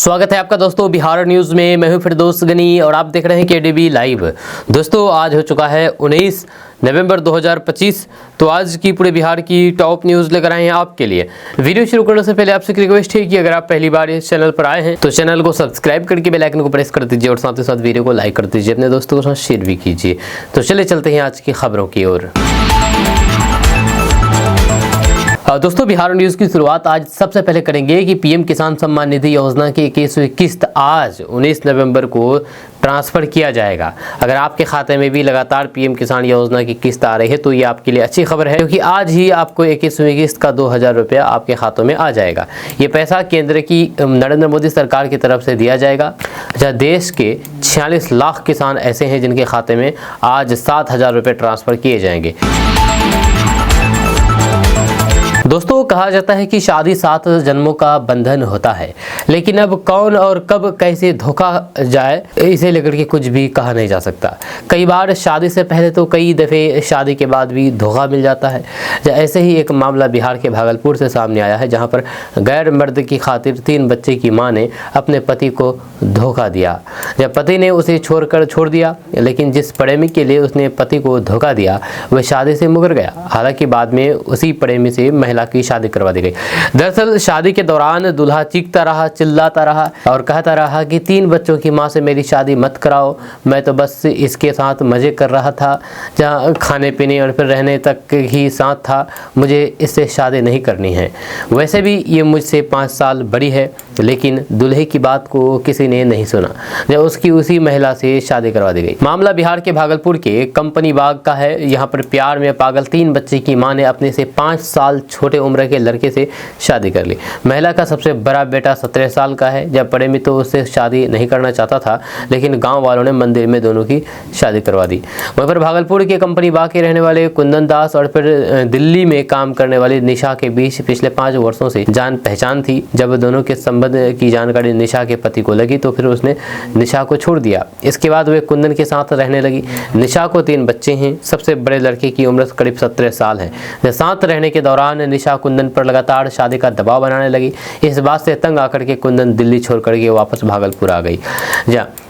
स्वागत है आपका दोस्तों बिहार न्यूज़ में। मैं हूं फिरदौस गनी और आप देख रहे हैं केडीबी लाइव। दोस्तों आज हो चुका है 19 नवंबर 2025। तो आज की पूरे बिहार की टॉप न्यूज़ लेकर आए हैं आपके लिए। वीडियो शुरू करने से पहले आपसे एक रिक्वेस्ट है कि अगर आप पहली बार इस चैनल पर आए हैं तो चैनल को सब्सक्राइब करके बेल आइकन को प्रेस कर दीजिए और साथ ही साथ वीडियो को लाइक कर दीजिए, अपने दोस्तों के साथ शेयर भी कीजिए। तो चलिए चलते हैं आज की खबरों की ओर। दोस्तों बिहार न्यूज़ की शुरुआत आज सबसे पहले करेंगे कि पीएम किसान सम्मान निधि योजना की 21वीं किस्त आज 19 नवंबर को ट्रांसफ़र किया जाएगा। अगर आपके खाते में भी लगातार पीएम किसान योजना की किस्त आ रही है तो ये आपके लिए अच्छी खबर है, क्योंकि आज ही आपको 21वीं किस्त का 2000 रुपया आपके खातों में आ जाएगा। ये पैसा केंद्र की नरेंद्र मोदी सरकार की तरफ से दिया जाएगा। जहाँ देश के 46 लाख किसान ऐसे हैं जिनके खाते में आज 7000 रुपये ट्रांसफ़र किए जाएंगे। दोस्तों कहा जाता है कि शादी 7 जन्मों का बंधन होता है, लेकिन अब कौन और कब कैसे धोखा जाए इसे लेकर के कुछ भी कहा नहीं जा सकता। कई बार शादी से पहले तो कई दफ़े शादी के बाद भी धोखा मिल जाता है। ऐसे ही एक मामला बिहार के भागलपुर से सामने आया है, जहां पर गैर मर्द की खातिर 3 बच्चे की मां ने अपने पति को धोखा दिया। जब पति ने उसे छोड़ दिया, लेकिन जिस प्रेमी के लिए उसने पति को धोखा दिया वह शादी से मुकर गया। हालांकि बाद में उसी प्रेमी से महिला की शादी करवा दी गई। दरअसल शादी के दौरान दूल्हा चीखता रहा, चिल्लाता रहा और कहता रहा कि 3 बच्चों की मां से मेरी शादी मत कराओ, मैं तो बस इसके साथ मजे कर रहा था, जहां खाने पीने और फिर रहने तक ही साथ था, मुझे इससे शादी नहीं करनी है। वैसे भी ये मुझसे 5 साल बड़ी है, लेकिन दूल्हे की बात को किसी ने नहीं सुना, जब उसकी उसी महिला से शादी करवा दी गई। मामला बिहार के भागलपुर के कंपनी बाग का है। यहाँ पर प्यार में पागल 3 बच्चे की मां ने अपने से 5 साल छोटे उम्र के लड़के से शादी कर ली। महिला का सबसे बड़ा बेटा 17 साल का है। जब प्रेमी तो उससे शादी नहीं करना चाहता था, लेकिन गांव वालों ने मंदिर में दोनों की शादी करवा दी। वहीं पर भागलपुर के कंपनी बाग के रहने वाले कुंदन दास और फिर दिल्ली में काम करने वाली निशा के बीच पिछले 5 वर्षों से जान पहचान थी। जब दोनों के संबंध की जानकारी निशा के पति को लगी तो फिर उसने निशा को छोड़ दिया। इसके बाद वे कुंदन के साथ रहने लगी। निशा को 3 बच्चे हैं। सबसे बड़े लड़के की उम्र करीब 17 साल है। साथ रहने के दौरान निशा कुंदन पर लगातार शादी का दबाव बनाने लगी। इस बात से तंग आकर के कुंदन दिल्ली छोड़ करके वापस भागलपुर आ गई।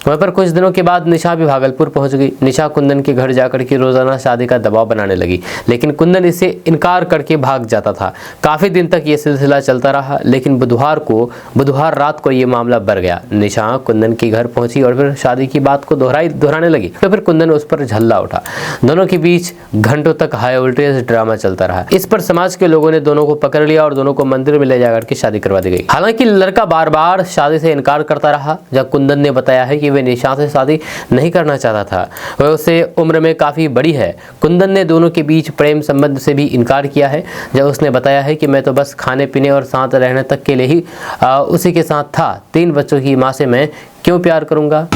वहाँ पर कुछ दिनों के बाद निशा भी भागलपुर पहुंच गई। निशा कुंदन के घर जाकर के रोजाना शादी का दबाव बनाने लगी, लेकिन कुंदन इससे इनकार करके भाग जाता था। काफी दिन तक ये सिलसिला चलता रहा, लेकिन बुधवार रात को ये मामला बढ़ गया। निशा कुंदन के घर पहुंची और फिर शादी की बात को दोहराने लगी, तो फिर कुंदन उस पर झल्ला उठा। दोनों के बीच घंटों तक हाई वोल्टेज ड्रामा चलता रहा। इस पर समाज के लोगों ने दोनों को पकड़ लिया और दोनों को मंदिर में ले जाकर के शादी करवा दी गई। हालांकि लड़का बार बार शादी से इनकार करता रहा। जब कुंदन ने बताया है कि वे निशा से शादी नहीं करना चाहता था, वह उससे उम्र में काफी बड़ी है। कुंदन ने दोनों के बीच प्रेम संबंध से भी इनकार किया है। जब उसने बताया है कि मैं तो बस खाने पीने और साथ रहने तक के लिए ही उसी के साथ था, 3 बच्चों की मां से मैं क्यों प्यार करूंगा।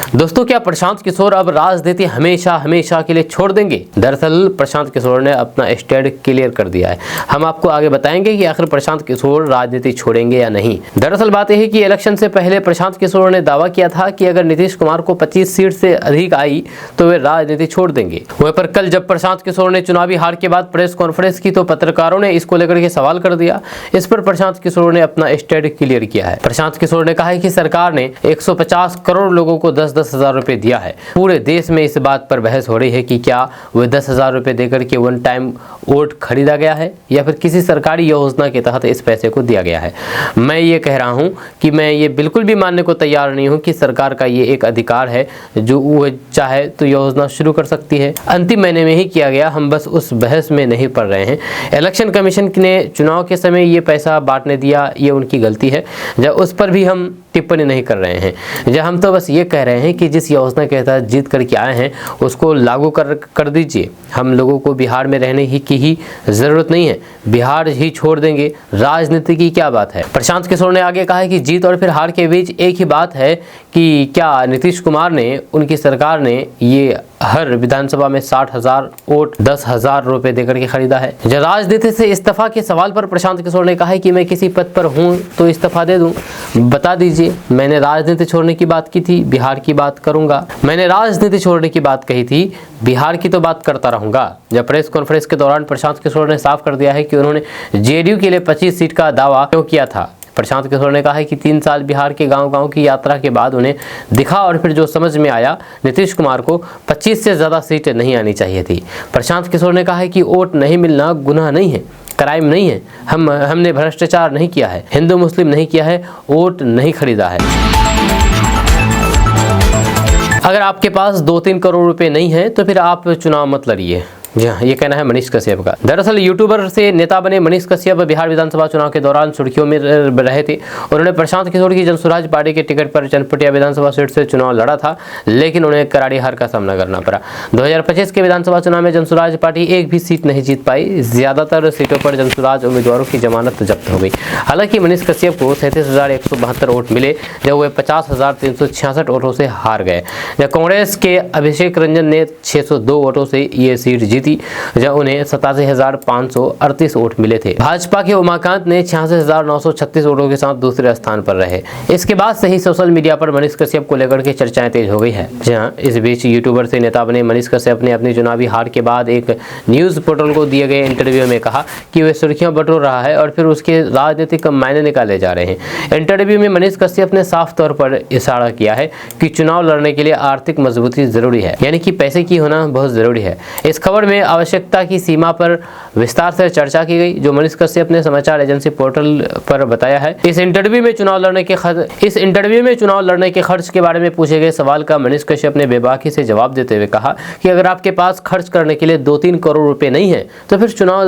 दोस्तों क्या प्रशांत किशोर अब राजनीति हमेशा के लिए छोड़ देंगे? दरअसल प्रशांत किशोर ने अपना स्टैंड क्लियर कर दिया है। हम आपको आगे बताएंगे कि आखिर प्रशांत किशोर राजनीति छोड़ेंगे या नहीं। दरअसल बात यह है कि इलेक्शन से पहले प्रशांत किशोर ने दावा किया था कि अगर नीतीश कुमार को 25 सीट से अधिक आई तो वे राजनीति छोड़ देंगे। वहीं पर कल जब प्रशांत किशोर ने चुनावी हार के बाद प्रेस कॉन्फ्रेंस की तो पत्रकारों ने इसको लेकर के सवाल कर दिया। इस पर प्रशांत किशोर ने अपना स्टैंड क्लियर किया है। प्रशांत किशोर ने कहा है कि सरकार ने 150 करोड़ लोगों को 10-10 हजार रुपए दिया है। पूरे देश में इस बात पर बहस हो रही है कि क्या वह 10,000 रुपए देकर के वन टाइम वोट खरीदा गया है या फिर किसी सरकारी योजना के तहत इस पैसे को दिया गया है। मैं ये कह रहा हूं कि मैं ये बिल्कुल भी मानने को तैयार नहीं हूं कि सरकार का ये एक अधिकार है, जो वो चाहे तो योजना शुरू कर सकती है। अंतिम महीने में ही किया गया, हम बस उस बहस में नहीं पड़ रहे हैं। इलेक्शन कमीशन ने चुनाव के समय ये पैसा बांटने दिया, ये उनकी गलती है। जब उस पर भी हम टिप्पणी नहीं कर रहे हैं। जब हम तो बस ये कह रहे हैं कि जिस योजना के तहत जीत करके आए हैं उसको लागू कर दीजिए। हम लोगों को बिहार में रहने की ही जरूरत नहीं है, बिहार ही छोड़ देंगे, राजनीति की क्या बात है। प्रशांत किशोर ने आगे कहा है कि जीत और फिर हार के बीच एक ही बात है कि क्या नीतीश कुमार ने, उनकी सरकार ने ये हर विधानसभा में 60,000 वोट 10,000 रुपए देकर के खरीदा है। जब राजनीति से इस्तीफा के सवाल पर प्रशांत किशोर ने कहा है कि मैं किसी पद पर हूं तो इस्तीफा दे दूं, बता दीजिए। मैंने राजनीति छोड़ने की बात की थी, बिहार की बात करूंगा। मैंने राजनीति छोड़ने की बात कही थी, बिहार की तो बात करता रहूंगा। जब प्रेस कॉन्फ्रेंस के दौरान प्रशांत किशोर ने साफ कर दिया है कि उन्होंने जेडीयू के लिए 25 सीट का दावा क्यों किया था। प्रशांत किशोर ने कहा है कि 3 साल बिहार के गांव-गांव की यात्रा के बाद उन्हें दिखा और फिर जो समझ में आया, नीतीश कुमार को 25 से ज़्यादा सीटें नहीं आनी चाहिए थी। प्रशांत किशोर ने कहा है कि वोट नहीं मिलना गुनाह नहीं है, क्राइम नहीं है। हमने भ्रष्टाचार नहीं किया है, हिंदू मुस्लिम नहीं किया है, वोट नहीं खरीदा है। अगर आपके पास 2-3 करोड़ रुपए नहीं है तो फिर आप चुनाव मत लड़िए। जी हाँ, ये कहना है मनीष कश्यप का। दरअसल यूट्यूबर से नेता बने मनीष कश्यप बिहार विधानसभा चुनाव के दौरान सुर्खियों में रहे थे। उन्होंने प्रशांत किशोर की जनसुराज पार्टी के टिकट पर चनपटिया विधानसभा सीट से चुनाव लड़ा था, लेकिन उन्हें करारी हार का सामना करना पड़ा। 2025 के विधानसभा चुनाव में जनसुराज पार्टी एक भी सीट नहीं जीत पाई। ज्यादातर सीटों पर जनसुराज उम्मीदवारों की जमानत जब्त हो गई। हालांकि मनीष कश्यप को 37,172 वोट मिले, जब वे 50,366 वोटों से हार गए। जब कांग्रेस के अभिषेक रंजन ने 602 वोटों से ये सीट जीती, जब उन्हें 87,538 वोट मिले थे। भाजपा के उमाकांत ने 66,936 वोटों के साथ दूसरे स्थान पर रहे। इसके बाद से ही सोशल मीडिया पर मनीष कश्यप को लेकर के चर्चाएं तेज हो गई है। जहां इस बीच यूट्यूबर से नेता बने मनीष कश्यप ने अपनी चुनावी हार के बाद एक न्यूज पोर्टल को दिए गए इंटरव्यू में कहा कि वे सुर्खियां बटोर रहा है और फिर उसके राजनीतिक मायने निकाले जा रहे हैं। इंटरव्यू में मनीष कश्यप ने साफ तौर पर इशारा किया है कि चुनाव लड़ने के लिए आर्थिक मजबूती जरूरी है, यानी कि पैसे की होना बहुत जरूरी है। इस खबर में आवश्यकता की सीमा पर विस्तार से चर्चा की गई, जो मनीष कश्यप ने समाचार एजेंसी पोर्टल पर बताया है। इस इंटरव्यू में चुनाव लड़ने के खर्च के बारे में पूछे गए सवाल का मनीष कश्यप ने बेबाकी से जवाब देते हुए कहा कि अगर आपके पास खर्च करने के लिए 2-3 करोड़ रुपए नहीं है तो फिर चुनाव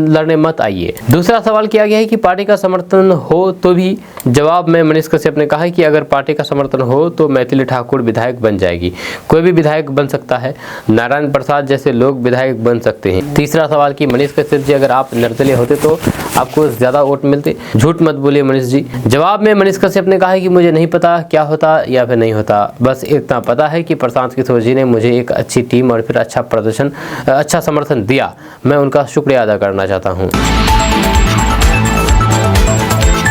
लड़ने मत आइए। दूसरा सवाल किया गया है कि पार्टी का समर्थन हो तो भी। जवाब में मनीष कश्यप ने कहा कि अगर पार्टी का समर्थन हो तो मैथिली ठाकुर विधायक बन जाएगी। कोई भी विधायक बन सकता है, नारायण प्रसाद जैसे लोग विधायक बन सकते हैं। तीसरा सवाल कि मनीष कश्यप जी, अगर आप निर्दलीय होते तो आपको ज्यादा वोट मिलते। झूठ मत बोलिए मनीष जी। जवाब में मनीष कश्यप ने कहा कि मुझे नहीं पता क्या होता या फिर नहीं होता, बस इतना पता है कि प्रशांत किशोर जी ने मुझे एक अच्छी टीम और फिर अच्छा प्रदर्शन, अच्छा समर्थन दिया। मैं उनका शुक्रिया अदा करना चाहता हूँ।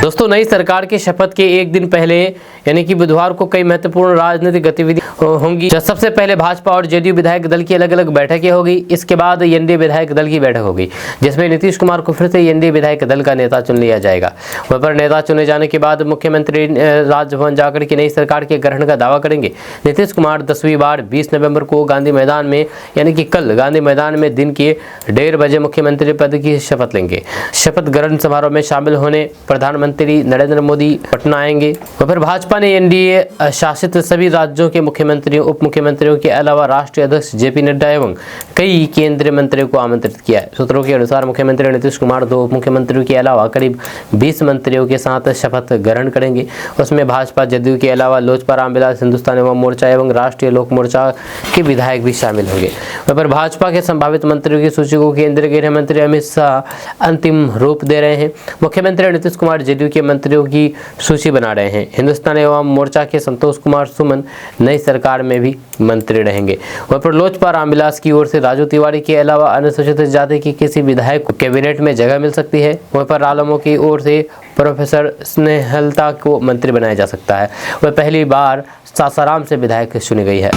दोस्तों, नई सरकार के शपथ के एक दिन पहले यानी कि बुधवार को कई महत्वपूर्ण राजनीतिक गतिविधि होंगी। सबसे पहले भाजपा और जेडीयू विधायक दल की अलग अलग बैठकें होगी। इसके बाद एनडीए विधायक दल की बैठक होगी, जिसमें नीतीश कुमार को फिर से एनडीए विधायक दल का नेता चुन लिया जाएगा। वहाँ पर नेता चुने जाने के बाद मुख्यमंत्री राजभवन जाकर के नई सरकार के गठन का दावा करेंगे। नीतीश कुमार 10वीं बार 20 नवंबर को गांधी मैदान में, यानी कि कल गांधी मैदान में दिन के 1:30 बजे मुख्यमंत्री पद की शपथ लेंगे। शपथ ग्रहण समारोह में शामिल होने प्रधानमंत्री नरेंद्र मोदी पटना आएंगे। वहाँ पर भाजपा ने एनडीए शासित सभी राज्यों के मुख्यमंत्रियों, उप मुख्यमंत्रियों के अलावा राष्ट्रीय अध्यक्ष जेपी नड्डा एवं कई केंद्रीय मंत्रियों को आमंत्रित किया है। सूत्रों के अनुसार मुख्यमंत्री नीतीश कुमार 2 उप मुख्यमंत्रियों के अलावा करीब 20 मंत्रियों के साथ शपथ ग्रहण करेंगे। उसमें भाजपा, जदयू के अलावा लोजपा, रामविलास, हिंदुस्तानी अवाम मोर्चा एवं राष्ट्रीय लोक मोर्चा के विधायक भी शामिल होंगे। वहाँ पर भाजपा के संभावित मंत्रियों की सूची को केंद्रीय गृह मंत्री अमित शाह अंतिम रूप दे रहे हैं। मुख्यमंत्री नीतीश कुमार जेडीयू के मंत्रियों की सूची बना रहे हैं। हिंदुस्तानी अवाम मोर्चा के संतोष कुमार सुमन नई सरकार में भी मंत्री रहेंगे। वहाँ पर लोजपा रामविलास की ओर से राजू तिवारी के अलावा अनुसूचित जाति के किसी विधायक को कैबिनेट में जगह मिल सकती है। वहाँ पर रालोमो की ओर से प्रोफेसर स्नेहलता को मंत्री बनाया जा सकता है। वह पहली बार सासाराम से विधायक चुनी गई है।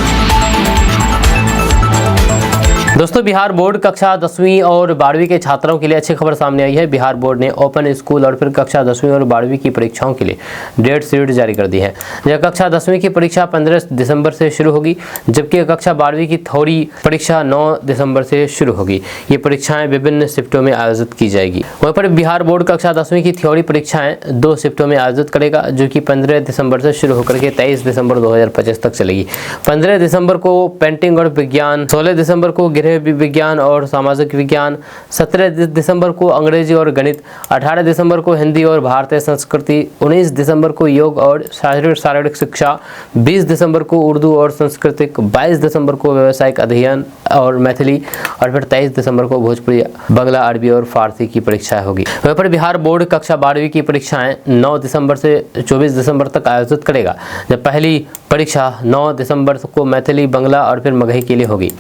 दोस्तों, बिहार बोर्ड कक्षा 10वीं और 12वीं के छात्रों के लिए अच्छी खबर सामने आई है। बिहार बोर्ड ने ओपन स्कूल और फिर कक्षा 10वीं और 12वीं की परीक्षाओं के लिए डेट शीट जारी कर दी है। यह कक्षा 10वीं की परीक्षा 15 दिसंबर से शुरू होगी, जबकि कक्षा 12वीं की थ्योरी परीक्षा 9 दिसंबर से शुरू होगी। ये परीक्षाएं विभिन्न शिफ्टों में आयोजित की जाएगी। वहीं पर बिहार बोर्ड कक्षा 10वीं की थ्योरी परीक्षाएं 2 शिफ्टों में आयोजित करेगा, जो कि 15 दिसंबर से शुरू होकर के 23 दिसंबर 2025 तक चलेगी। 15 दिसंबर को पेंटिंग और विज्ञान, 16 दिसंबर को गृह विज्ञान और सामाजिक विज्ञान, 17 दिसंबर को अंग्रेजी और गणित, 18 दिसंबर को हिंदी और भारतीय संस्कृति, 19 दिसंबर को योग और शारीरिक शिक्षा, 20 दिसंबर को उर्दू और संस्कृत, 22 दिसंबर को व्यावसायिक अध्ययन और मैथिली, और फिर 23 दिसंबर को भोजपुरी, बांग्ला, अरबी और फारसी की परीक्षाएं होगी। वहीं पर बिहार बोर्ड कक्षा 12वीं की परीक्षाएं 9 दिसंबर से 24 दिसंबर तक आयोजित करेगा, जब पहली परीक्षा 9 दिसंबर को मैथिली, बांग्ला और फिर मगही के लिए होगी।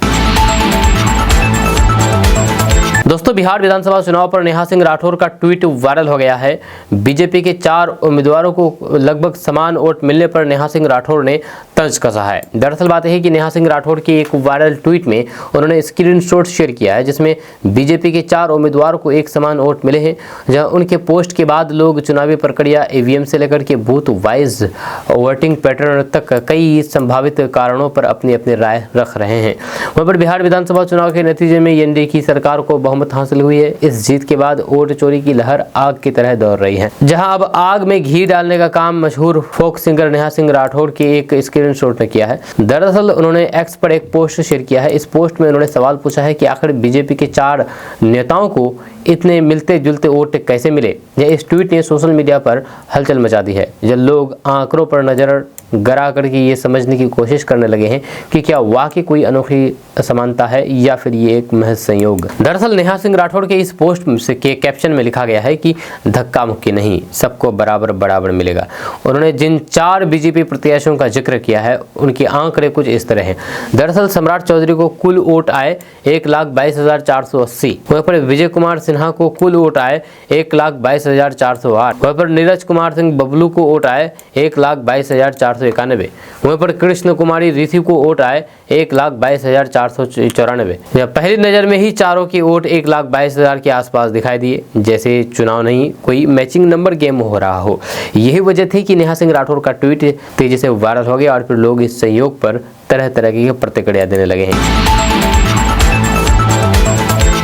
दोस्तों, बिहार विधानसभा चुनाव पर नेहा सिंह राठौर का ट्वीट वायरल हो गया है। बीजेपी के 4 उम्मीदवारों को लगभग समान वोट मिलने पर नेहा सिंह राठौर ने तंज कसा है। दरअसल बात यह है कि नेहा सिंह राठौर की एक वायरल ट्वीट में उन्होंने स्क्रीनशॉट शेयर किया है जिसमें बीजेपी के 4 उम्मीदवारों को एक समान वोट मिले हैं। जहां उनके पोस्ट के बाद लोग चुनावी प्रक्रिया, ईवीएम से लेकर के बूथ वाइज वोटिंग पैटर्न तक कई संभावित कारणों पर अपनी अपनी राय रख रहे हैं। वहीं पर बिहार विधानसभा चुनाव के नतीजे में एनडीए की सरकार को बहुमत हासिल हुई है। इस जीत के बाद वोट चोरी की लहर आग की तरह दौड़ रही है, जहां अब आग में घी डालने का काम मशहूर फोक सिंगर नेहा सिंह राठौर की एक स्क्रीनशॉट ने किया है। दरअसल उन्होंने एक्स पर एक पोस्ट शेयर किया है। इस पोस्ट में उन्होंने सवाल पूछा है कि आखिर बीजेपी के 4 नेताओं को इतने मिलते जुलते वोट कैसे मिले। इस ट्वीट ने सोशल मीडिया पर हलचल मचा दी है, जब लोग आंकड़ों पर नजर गड़ा करके ये समझने की कोशिश करने लगे हैं कि क्या वाकई कोई अनोखी समानता है या फिर ये एक महज संयोग। दरअसल नेहा सिंह राठौर के इस पोस्ट के कैप्शन में लिखा गया है कि धक्का मुक्की नहीं, सबको बराबर बराबर मिलेगा। उन्होंने जिन 4 बीजेपी प्रत्याशियों का जिक्र किया है उनके आंकड़े कुछ इस तरह हैं। दरअसल सम्राट चौधरी को कुल वोट आए 1,22,480। वहीं पर विजय कुमार सिन्हा को कुल वोट आए 1,22,408। वहीं पर नीरज कुमार सिंह बबलू को वोट आए 1,22,491। वहीं पर कृष्ण कुमारी ऋषि को वोट आए 1,22,494। पहली नजर में ही चारों की वोट 1,22,000 के आसपास दिखाई दिए, जैसे चुनाव नहीं कोई मैचिंग नंबर गेम हो रहा हो। यही वजह थी कि नेहा सिंह राठौर का ट्वीट तेजी से वायरल हो गया और फिर लोग इस संयोग पर तरह तरह की प्रतिक्रिया देने लगे हैं।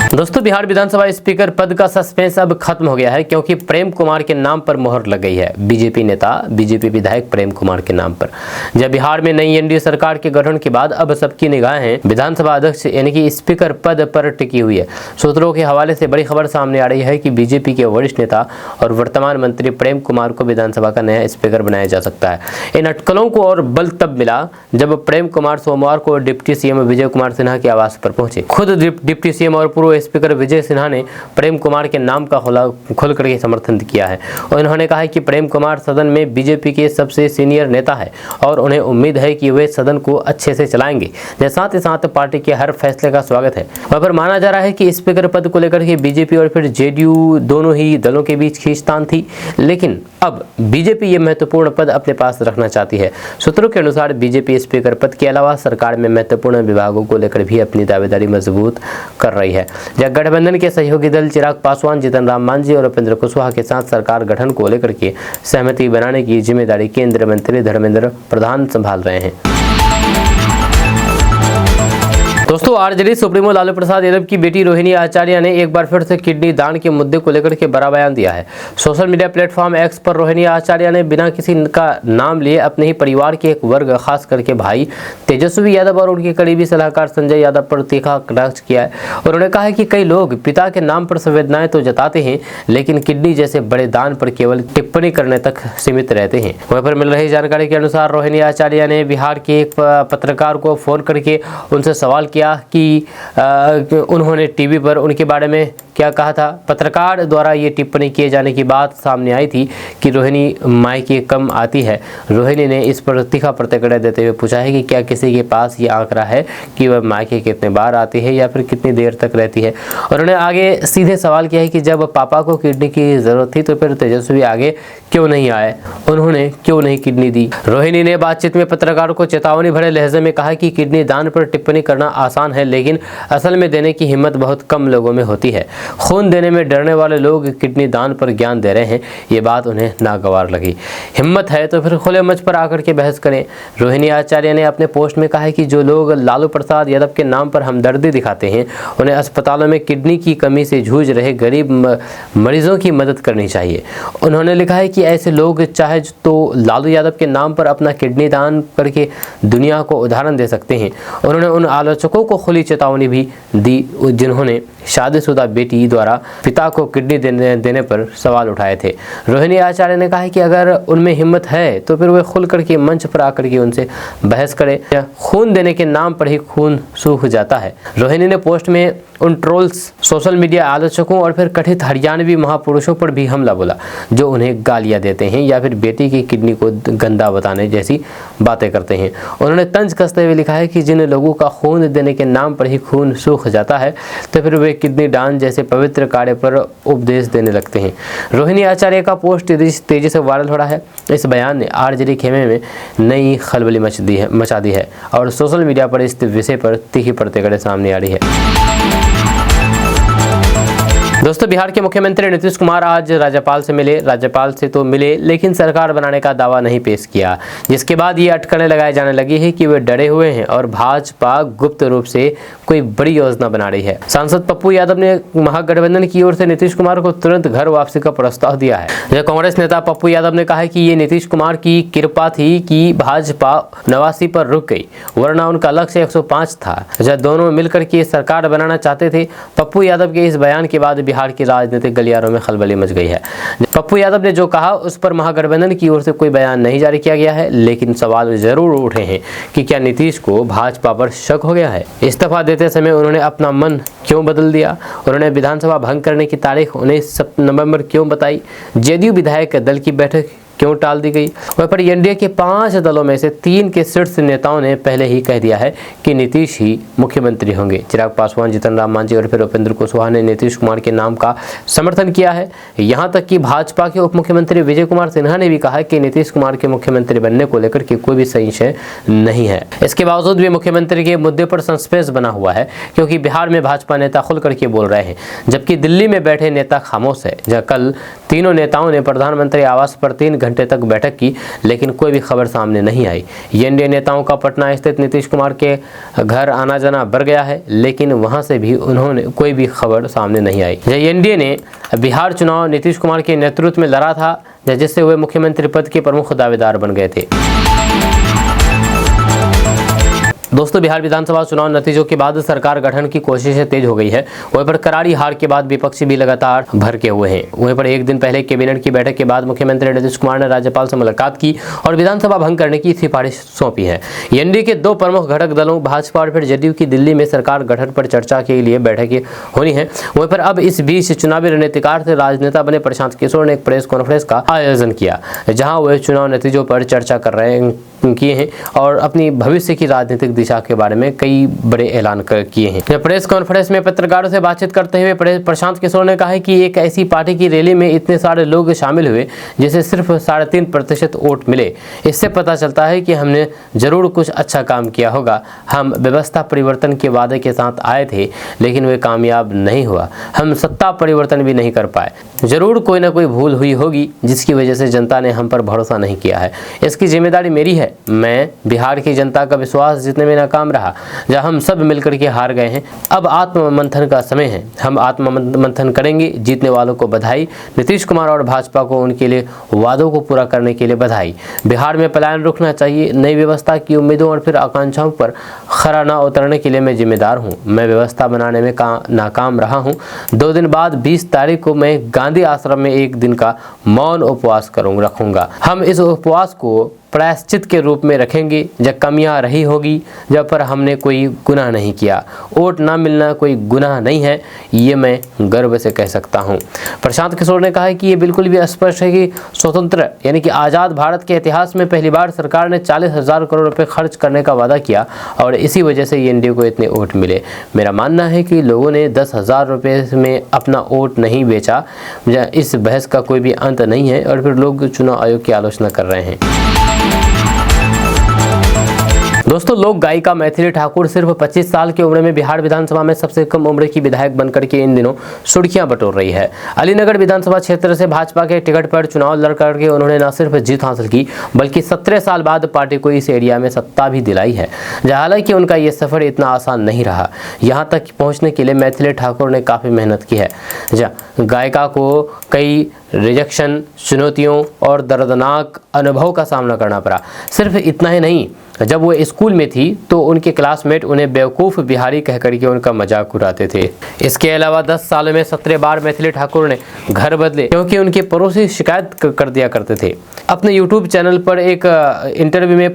दोस्तों, बिहार विधानसभा स्पीकर पद का सस्पेंस अब खत्म हो गया है, क्योंकि प्रेम कुमार के नाम पर मोहर लग गई है। बीजेपी नेता, बीजेपी विधायक प्रेम कुमार के नाम पर। जब बिहार में नई एनडीए सरकार के गठन के बाद अब सबकी निगाहें विधानसभा अध्यक्ष यानी कि स्पीकर पद पर टिकी हुई है। सूत्रों के हवाले से बड़ी खबर सामने आ रही है कि बीजेपी के वरिष्ठ नेता और वर्तमान मंत्री प्रेम कुमार को विधानसभा का नया स्पीकर बनाया जा सकता है। इन अटकलों को और बल तब मिला जब प्रेम कुमार सोमवार को डिप्टी सीएम विजय कुमार सिन्हा के आवास पर पहुंचे। खुद डिप्टी सीएम और पूर्व स्पीकर विजय सिन्हा ने प्रेम कुमार के नाम का खुल करके समर्थन किया है और इन्होंने कहा है कि प्रेम कुमार सदन में बीजेपी के सबसे सीनियर नेता है और उन्हें उम्मीद है कि वे सदन को अच्छे से चलाएंगे। साथ ही साथ पार्टी के हर फैसले का स्वागत है। वहाँ पर माना जा रहा है कि स्पीकर पद को लेकर के बीजेपी और फिर जेडीयू दोनों ही दलों के बीच खींचतान थी, लेकिन अब बीजेपी ये महत्वपूर्ण पद अपने पास रखना चाहती है। सूत्रों के अनुसार बीजेपी स्पीकर पद के अलावा सरकार में महत्वपूर्ण विभागों को लेकर भी अपनी दावेदारी मजबूत कर रही है। गठबंधन के सहयोगी दल चिराग पासवान, जीतन राम मांझी और उपेंद्र कुशवाहा के साथ सरकार गठन को लेकर के सहमति बनाने की जिम्मेदारी केंद्रीय मंत्री धर्मेंद्र प्रधान संभाल रहे हैं। दोस्तों, आरजेडी सुप्रीमो लालू प्रसाद यादव की बेटी रोहिणी आचार्य ने एक बार फिर से किडनी दान के मुद्दे को लेकर के बड़ा बयान दिया है। सोशल मीडिया प्लेटफॉर्म एक्स पर रोहिणी आचार्य ने बिना किसी का नाम लिए अपने ही परिवार के एक वर्ग, खास करके भाई तेजस्वी यादव और उनके करीबी सलाहकार संजय यादव पर तीखा कटाक्ष किया है। उन्होंने कहा है कि कई लोग पिता के नाम पर संवेदनाएं तो जताते हैं, लेकिन किडनी जैसे बड़े दान पर केवल टिप्पणी करने तक सीमित रहते हैं। वहीं पर मिल रही जानकारी के अनुसार रोहिणी आचार्य ने बिहार के एक पत्रकार को फोन करके उनसे सवाल किया कि उन्होंने टीवी पर उनके बारे में क्या कहा था। पत्रकार द्वारा ये टिप्पणी किए जाने की बात सामने आई थी कि रोहिणी मायके कम आती है। रोहिणी ने इस पर तीखा प्रतिक्रिया देते हुए पूछा है कि क्या किसी के पास ये आंकड़ा है कि वह मायके कितने बार आती है या फिर कितनी देर तक रहती है। उन्होंने आगे सीधे सवाल किया है कि जब पापा को किडनी की जरूरत थी तो फिर तेजस्वी आगे क्यों नहीं आए, उन्होंने क्यों नहीं किडनी दी। रोहिणी ने बातचीत में पत्रकारों को चेतावनी भरे लहजे में कहा कि किडनी दान पर टिप्पणी करना आसान है, लेकिन असल में देने की हिम्मत बहुत कम लोगों में होती है। खून देने में डरने वाले लोग किडनी दान पर ज्ञान दे रहे हैं, ये बात उन्हें नागवार लगी। हिम्मत है तो फिर खुले मंच पर आकर के बहस करें। रोहिणी आचार्य ने अपने पोस्ट में कहा है कि जो लोग लालू प्रसाद यादव के नाम पर हमदर्दी दिखाते हैं, उन्हें अस्पतालों में किडनी की कमी से जूझ रहे गरीब मरीजों की मदद करनी चाहिए। उन्होंने लिखा है कि ऐसे लोग चाहे तो लालू यादव के नाम पर अपना किडनी दान करके दुनिया को उदाहरण दे सकते हैं। उन्होंने उन आलोचकों को खुली चेतावनी भी दी जिन्होंने शादीशुदा बेटी द्वारा पिता को किडनी देने पर सवाल उठाए थे। रोहिणी आचार्य ने कहा है कि अगर उनमें हिम्मत है तो फिर वे खुल करके मंच पर आकर के उनसे बहस करें। खून देने के नाम पर ही खून सूख जाता है। रोहिणी ने पोस्ट में उन ट्रोल्स, सोशल मीडिया आलोचकों और फिर कथित हरियाणवी महापुरुषों पर भी हमला बोला जो उन्हें गालियां देते हैं या फिर बेटी की किडनी को गंदा बताने जैसी बातें करते हैं। उन्होंने तंज कसते हुए लिखा है कि जिन लोगों का खून देने के नाम पर ही खून सूख जाता है तो फिर वे किडनी दान जैसे पवित्र कार्य पर उपदेश देने लगते हैं। रोहिणी आचार्य का पोस्ट तेजी से वायरल हो रहा है। इस बयान ने आरजेडी खेमे में नई खलबली मचा दी है और सोशल मीडिया पर इस विषय पर तीखी प्रतिक्रिया सामने आ रही है। दोस्तों, बिहार के मुख्यमंत्री नीतीश कुमार आज राज्यपाल से मिले। राज्यपाल से तो मिले लेकिन सरकार बनाने का दावा नहीं पेश किया, जिसके बाद ये अटकलें लगाए जाने लगी है कि वे डरे हुए हैं और भाजपा गुप्त रूप से कोई बड़ी योजना बना रही है। सांसद पप्पू यादव ने महागठबंधन की ओर से नीतीश कुमार को तुरंत घर वापसी का प्रस्ताव दिया है। कांग्रेस नेता पप्पू यादव ने कहा है कि ये नीतीश कुमार की कृपा थी कि भाजपा 89 पर रुक गई, वरना उनका लक्ष्य 105 था, जब दोनों मिलकर के सरकार बनाना चाहते थे। पप्पू यादव के इस बयान के बाद बिहार की राजनीतिक गलियारों में खलबली मच गई है। पप्पू यादव ने जो कहा उस पर महागठबंधन की ओर से कोई बयान नहीं जारी किया गया है, लेकिन सवाल जरूर उठे हैं कि क्या नीतीश को भाजपा पर शक हो गया है। इस्तीफा देते समय उन्होंने अपना मन क्यों बदल दिया? उन्होंने विधानसभा भंग करने की तारीख 19 नवंबर क्यों बताई? जेडीयू विधायक दल की बैठक क्यों टाल दी गई? वहीं पर एनडीए के 5 दलों में से 3 के शीर्ष नेताओं ने पहले ही कह दिया है कि नीतीश ही मुख्यमंत्री होंगे। चिराग पासवान, जीतन राम मांझी और फिर उपेंद्र कुशवाहा ने नीतीश कुमार के नाम का समर्थन किया है। यहां तक कि भाजपा के उप मुख्यमंत्री विजय कुमार सिन्हा ने भी कहा कि नीतीश कुमार के मुख्यमंत्री बनने को लेकर के कोई भी संशय नहीं है। इसके बावजूद भी मुख्यमंत्री के मुद्दे पर सस्पेंस बना हुआ है, क्योंकि बिहार में भाजपा नेता खुल करके बोल रहे हैं, जबकि दिल्ली में बैठे नेता खामोश है। जहां कल तीनों नेताओं ने प्रधानमंत्री आवास पर 3 घंटे तक बैठक की, लेकिन कोई भी खबर सामने नहीं आई। एनडीए नेताओं का पटना स्थित नीतीश कुमार के घर आना जाना बढ़ गया है, लेकिन वहां से भी उन्होंने कोई भी खबर सामने नहीं आई। एनडीए ने बिहार चुनाव नीतीश कुमार के नेतृत्व में लड़ा था, जिससे वे मुख्यमंत्री पद के प्रमुख दावेदार बन गए थे। दोस्तों, बिहार विधानसभा चुनाव नतीजों के बाद सरकार गठन की कोशिशें तेज हो गई है। वहीं पर करारी हार के बाद विपक्षी भी लगातार भड़के हुए हैं। वहीं पर एक दिन पहले कैबिनेट की बैठक के बाद मुख्यमंत्री नीतीश कुमार ने राज्यपाल से मुलाकात की और विधानसभा भंग करने की सिफारिश सौंपी है। एनडीए के 2 प्रमुख घटक दलों भाजपा और फिर जेडीयू की दिल्ली में सरकार गठन पर चर्चा के लिए बैठकें होनी है। वहीं पर अब इस बीच चुनावी रणनीतिकार से राजनेता बने प्रशांत किशोर ने एक प्रेस कॉन्फ्रेंस का आयोजन किया, जहां वे चुनाव नतीजों पर चर्चा किए हैं और अपनी भविष्य की राजनीतिक दिशा के बारे में कई बड़े ऐलान किए हैं। प्रेस कॉन्फ्रेंस में पत्रकारों से बातचीत करते हुए प्रशांत किशोर ने कहा कि एक ऐसी पार्टी की रैली में इतने सारे लोग शामिल हुए जिसे सिर्फ 3.5% वोट मिले, इससे पता चलता है कि हमने जरूर कुछ अच्छा काम किया होगा। हम व्यवस्था परिवर्तन के वादे के साथ आए थे, लेकिन वे कामयाब नहीं हुआ। हम सत्ता परिवर्तन भी नहीं कर पाए। जरूर कोई ना कोई भूल हुई होगी जिसकी वजह से जनता ने हम पर भरोसा नहीं किया है। इसकी जिम्मेदारी मेरी है। मैं बिहार की जनता का विश्वास जीतने में नाकाम रहा, जहां हम सब मिलकर के हार गए हैं। अब आत्ममंथन का समय है, हम आत्ममंथन करेंगे। जीतने वालों को बधाई। नीतीश कुमार और भाजपा को उनके लिए वादों को पूरा करने के लिए बधाई। बिहार में पलायन रुकना चाहिए। नई व्यवस्था की उम्मीदों और फिर आकांक्षाओं पर खरा न उतरने के लिए मैं जिम्मेदार हूँ। मैं व्यवस्था बनाने में नाकाम रहा हूँ। 2 दिन बाद 20 तारीख को मैं गांधी आश्रम में 1 दिन का मौन उपवास रखूंगा। हम इस उपवास को प्रायश्चित के रूप में रखेंगे जब कमियां रही होगी, जब पर हमने कोई गुनाह नहीं किया। वोट ना मिलना कोई गुनाह नहीं है, ये मैं गर्व से कह सकता हूं। प्रशांत किशोर ने कहा है कि ये बिल्कुल भी स्पष्ट है कि स्वतंत्र यानी कि आज़ाद भारत के इतिहास में पहली बार सरकार ने 40,000 करोड़ रुपए खर्च करने का वादा किया और इसी वजह से एनडीए को इतने वोट मिले। मेरा मानना है कि लोगों ने 10,000 रुपये में अपना वोट नहीं बेचा। इस बहस का कोई भी अंत नहीं है और फिर लोग चुनाव आयोग की आलोचना कर रहे हैं। दोस्तों, लोक गायिका मैथिली ठाकुर सिर्फ 25 साल की उम्र में बिहार विधानसभा में सबसे कम उम्र की विधायक बनकर के इन दिनों सुर्खियां बटोर रही है। अलीनगर विधानसभा क्षेत्र से भाजपा के टिकट पर चुनाव लड़ करके उन्होंने न सिर्फ जीत हासिल की, बल्कि 17 साल बाद पार्टी को इस एरिया में सत्ता भी दिलाई है। हालांकि उनका ये सफर इतना आसान नहीं रहा। यहाँ तक पहुँचने के लिए मैथिली ठाकुर ने काफ़ी मेहनत की है। गायिका को कई रिजेक्शन, चुनौतियों और दर्दनाक अनुभव का सामना करना पड़ा। सिर्फ इतना ही नहीं, जब वो स्कूल में थी तो उनके क्लासमेट उन्हें बेवकूफ़ बिहारी कहकर के उनका मजाक उड़ाते थे। इसके अलावा 10 सालों में 17 बार मैथिली ठाकुर ने घर बदले, क्योंकि उनके पड़ोसी शिकायत कर दिया करते थे। अपने यूट्यूब चैनल पर एक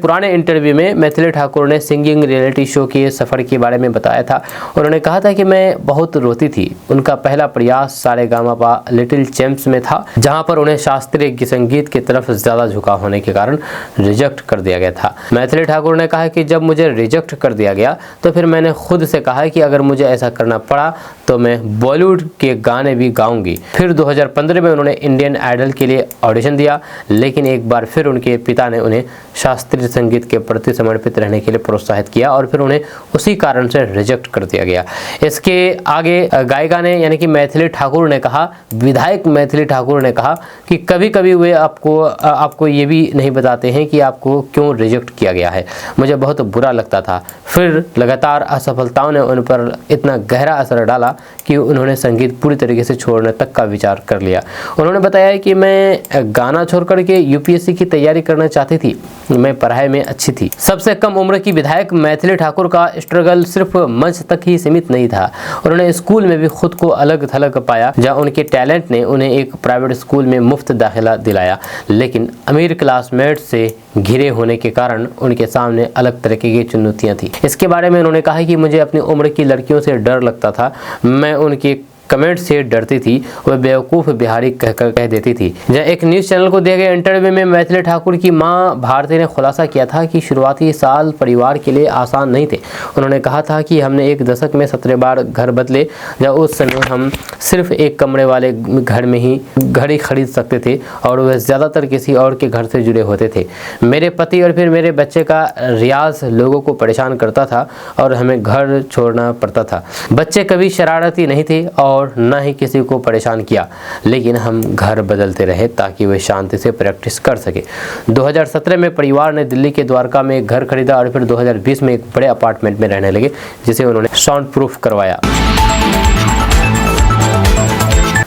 पुराने इंटरव्यू में मैथिली ठाकुर ने सिंगिंग रियलिटी शो के सफ़र के बारे में बताया था। उन्होंने कहा था कि मैं बहुत रोती थी। उनका पहला प्रयास सारेगामापा लिटिल चैंप्स में था। जहां पर उन्हें शास्त्रीय संगीत की तरफ ज्यादा झुकाव होने के कारण रिजेक्ट कर दिया गया था। मैथिली ठाकुर ने कहा कि जब मुझे रिजेक्ट कर दिया गया तो फिर मैंने खुद से कहा कि अगर मुझे ऐसा करना पड़ा तो मैं बॉलीवुड के गाने भी गाऊंगी। फिर 2015 में उन्होंने इंडियन आइडल के लिए ऑडिशन दिया, लेकिन एक बार फिर उनके पिता ने उन्हें शास्त्रीय संगीत के प्रति समर्पित रहने के लिए प्रोत्साहित किया और फिर उन्हें उसी कारण से रिजेक्ट कर दिया गया। इसके आगे गायिका ने यानी कि मैथिली ठाकुर ने कहा, विधायक मैथिली ठाकुर ने कहा कि कभी कभी वे आपको ये भी नहीं बताते हैं कि आपको क्यों रिजेक्ट किया गया है। मुझे बहुत बुरा लगता था। फिर लगातार असफलताओं ने उन पर इतना गहरा असर डाला कि उन्होंने संगीत पूरी तरीके से छोड़ने तक का विचार कर लिया। उन्होंने बताया कि मैं गाना छोड़ करके यूपीएससी की तैयारी करना चाहती थी। मैं पढ़ाई में अच्छी थी। सबसे कम उम्र की विधायक मैथिली ठाकुर का स्ट्रगल सिर्फ मंच तक ही सीमित नहीं था। उन्होंने स्कूल में भी खुद को अलग थलग पाया, जहां उनके टैलेंट ने उन्हें एक प्राइवेट स्कूल में मुफ्त दाखिला दिलाया, लेकिन अमीर क्लासमेट से घिरे होने के कारण उनके सामने अलग तरह की चुनौतियां थी। इसके बारे में उन्होंने कहा कि मुझे अपनी उम्र की लड़कियों से डर लगता था। मैं उनके कमेंट से डरती थी। वह बेवकूफ़ बिहारी कह देती थी। जब एक न्यूज़ चैनल को दिए गए इंटरव्यू में मैथिली ठाकुर की मां भारती ने खुलासा किया था कि शुरुआती साल परिवार के लिए आसान नहीं थे। उन्होंने कहा था कि हमने एक दशक में 17 बार घर बदले, जब उस समय हम सिर्फ एक कमरे वाले घर में ही घड़ी खरीद सकते थे और वह ज़्यादातर किसी और के घर से जुड़े होते थे। मेरे पति और फिर मेरे बच्चे का रियाज लोगों को परेशान करता था और हमें घर छोड़ना पड़ता था। बच्चे कभी शरारती नहीं थे और न ही किसी को परेशान किया, लेकिन हम घर बदलते रहे ताकि वे शांति से प्रैक्टिस कर सके। 2017 में परिवार ने दिल्ली के द्वारका में एक घर खरीदा और फिर 2020 में एक बड़े अपार्टमेंट में रहने लगे, जिसे उन्होंने साउंड प्रूफ करवाया।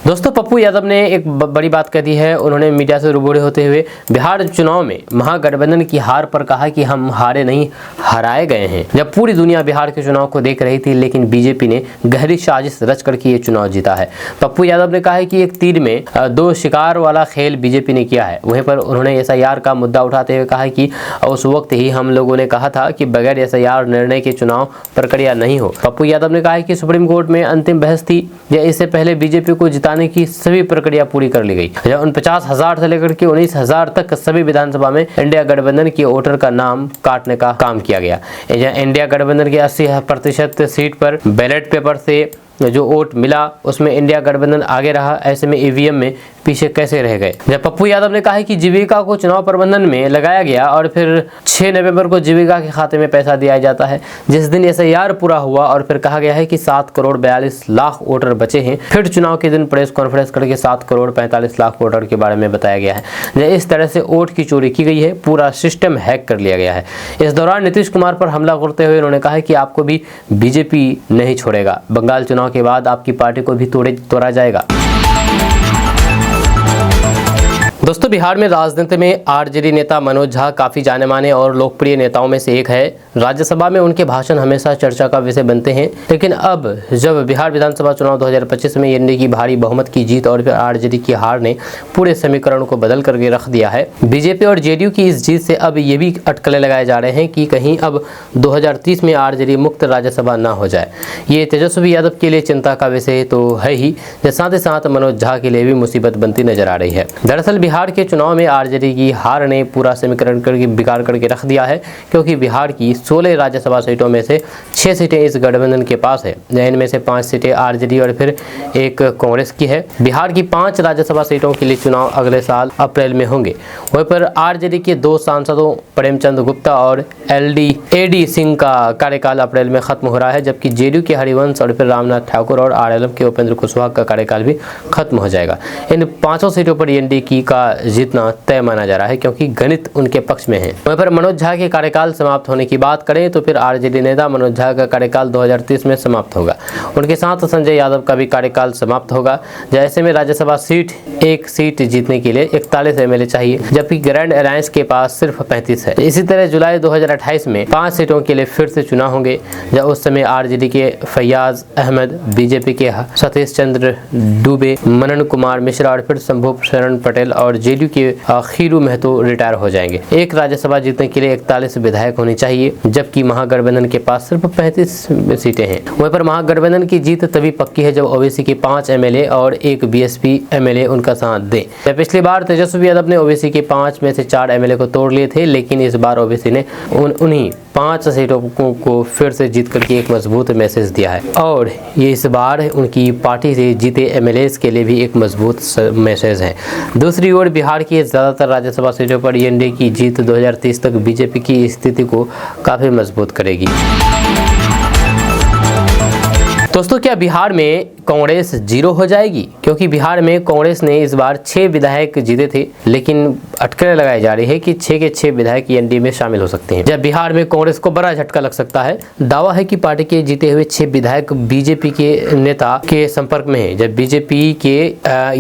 दोस्तों, पप्पू यादव ने एक बड़ी बात कह दी है। उन्होंने मीडिया से रूबरू होते हुए बिहार चुनाव में महागठबंधन की हार पर कहा कि हम हारे नहीं, हराए गए हैं। जब पूरी दुनिया बिहार के चुनाव को देख रही थी, लेकिन बीजेपी ने गहरी साजिश रच करके ये चुनाव जीता है। पप्पू यादव ने कहा है कि एक तीर में दो शिकार वाला खेल बीजेपी ने किया है। वहीं पर उन्होंने SIR का मुद्दा उठाते हुए कहा है कि उस वक्त ही हम लोगों ने कहा था कि बगैर SIR निर्णय के चुनाव प्रक्रिया नहीं हो। पप्पू यादव ने कहा है कि सुप्रीम कोर्ट में अंतिम बहस थी या इससे पहले बीजेपी को जिताने की सभी प्रक्रिया पूरी कर ली गई। 49,000 से लेकर के 19,000 तक सभी विधानसभा में इंडिया गठबंधन के वोटर का नाम काटने का काम किया गया। इंडिया गठबंधन के 80% सीट पर बैलेट पेपर से जो वोट मिला उसमें इंडिया गठबंधन आगे रहा। ऐसे में EVM में पीछे कैसे रह गए। जब पप्पू यादव ने कहा कि जीविका को चुनाव प्रबंधन में लगाया गया और फिर 6 नवंबर को जीविका के खाते में पैसा दिया जाता है, जिस दिन SIR पूरा हुआ और फिर कहा गया है कि 7 करोड़ 42 लाख वोटर बचे हैं। फिर चुनाव के दिन प्रेस कॉन्फ्रेंस करके 7 करोड़ 45 लाख वोटर के बारे में बताया गया है। इस तरह से वोट की चोरी की गई है, पूरा सिस्टम हैक कर लिया गया है। इस दौरान नीतीश कुमार पर हमला करते हुए उन्होंने कहा कि आपको भी बीजेपी नहीं छोड़ेगा, बंगाल चुनाव के बाद आपकी पार्टी को भी तोड़ा जाएगा। दोस्तों, बिहार में राजनीति में आरजेडी नेता मनोज झा काफ़ी जाने माने और लोकप्रिय नेताओं में से एक है। राज्यसभा में उनके भाषण हमेशा चर्चा का विषय बनते हैं, लेकिन अब जब बिहार विधानसभा चुनाव 2025 में एनडीए की भारी बहुमत की जीत और फिर आरजेडी की हार ने पूरे समीकरण को बदल करके रख दिया है, बीजेपी और जेडीयू की इस जीत से अब ये भी अटकलें लगाए जा रहे हैं कि कहीं अब 2030 में आरजेडी मुक्त राज्यसभा न हो जाए। ये तेजस्वी यादव के लिए चिंता का विषय तो है ही, साथ ही साथ मनोज झा के लिए भी मुसीबत बनती नजर आ रही है। दरअसल बिहार के चुनाव में आरजेडी की हार ने पूरा समीकरण करके बिगाड़ करके रख दिया है, क्योंकि बिहार की 16 राज्यसभा सीटों में से 6 सीटें इस गठबंधन के पास है। इनमें से 5 सीटें आरजेडी और फिर एक कांग्रेस की है। बिहार की 5 राज्यसभा सीटों के लिए चुनाव अगले साल अप्रैल में होंगे। वहीं पर आरजेडी के 2 सांसदों प्रेमचंद गुप्ता और एडी सिंह का कार्यकाल अप्रैल में खत्म हो रहा है, जबकि जेडीयू के हरिवंश और फिर रामनाथ ठाकुर और आरएलएफ के उपेंद्र कुशवाहा का कार्यकाल भी खत्म हो जाएगा। इन 5 सीटों पर एनडीए की का जीतना तय माना जा रहा है, क्योंकि गणित उनके पक्ष में है। वहीं पर मनोज झा के कार्यकाल समाप्त होने की बात करें तो फिर आरजेडी नेता मनोज झा का कार्यकाल 2030 में समाप्त होगा। उनके साथ संजय यादव का भी कार्यकाल समाप्त होगा। जैसे में राज्यसभा एक सीट जीतने के लिए 41 एमएलए चाहिए, जबकि ग्रैंड अलायंस के पास सिर्फ 35 है। इसी तरह जुलाई 2028 में 5 सीटों के लिए फिर से चुनाव होंगे, जब उस समय आरजेडी के फैयाज अहमद, बीजेपी के सतीश चंद्र दुबे, मनन कुमार मिश्रा और फिर शंभू शरण पटेल और और जेडीयू के खीरू महतो रिटायर हो जाएंगे। एक राज्यसभा जीतने के लिए 41 विधायक होने चाहिए, जबकि महागठबंधन के पास सिर्फ 35 सीटें हैं। वहीं पर महागठबंधन की जीत तभी पक्की है जब ओबीसी के 5 एमएलए और एक बीएसपी एमएलए उनका साथ दें। पिछली बार तेजस्वी यादव ने ओबीसी के 5 में से 4 एमएलए को तोड़ लिए थे, लेकिन इस बार ओबीसी ने उन्हीं 5 सीटों को फिर से जीत करके एक मजबूत मैसेज दिया है और ये इस बार उनकी पार्टी से जीते एमएलएस के लिए भी एक मजबूत मैसेज है। दूसरी ओर बिहार की ज़्यादातर राज्यसभा सीटों पर एनडीए की जीत 2030 तक बीजेपी की स्थिति को काफ़ी मजबूत करेगी। दोस्तों, क्या बिहार में कांग्रेस जीरो हो जाएगी? क्योंकि बिहार में कांग्रेस ने इस बार 6 विधायक जीते थे, लेकिन अटकलें लगाई जा रही है कि 6 के 6 विधायक एनडीए में शामिल हो सकते हैं। जब बिहार में कांग्रेस को बड़ा झटका लग सकता है। दावा है कि पार्टी के जीते हुए 6 विधायक बीजेपी के नेता के संपर्क में हैं, जब बीजेपी के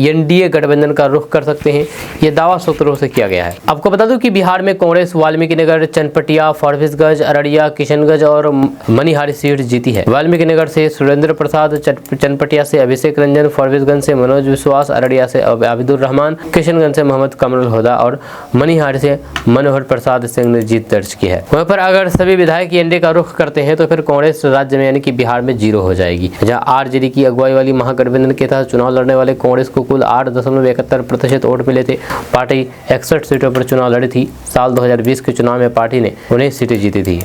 एनडीए गठबंधन का रुख कर सकते हैं। ये दावा सूत्रों से किया गया है। आपको बता दूं कि बिहार में कांग्रेस वाल्मीकिनगर, चनपटिया, फॉरबिसगंज, अररिया, किशनगंज और मनिहारी सीट जीती है। वाल्मीकिनगर से सुरेंद्र प्रसाद, चनपटिया से अभिषेक रंजन, फॉरबिसगंज से मनोज विश्वास, अररिया से आबिदुर रहमान, किशनगंज से मोहम्मद कमरुल हुदा और मनिहारी से मनोहर प्रसाद सिंह ने जीत दर्ज की है। वहीं पर अगर सभी विधायक एनडीए का रुख करते हैं तो फिर कांग्रेस राज्य में यानी कि बिहार में जीरो हो जाएगी। जहां आरजेडी की अगुवाई वाली महागठबंधन के तहत चुनाव लड़ने वाले कांग्रेस को कुल 8.71% वोट मिले थे। पार्टी 61 सीटों पर चुनाव लड़ी थी। साल 2020 के चुनाव में पार्टी ने 19 सीटें जीती थी।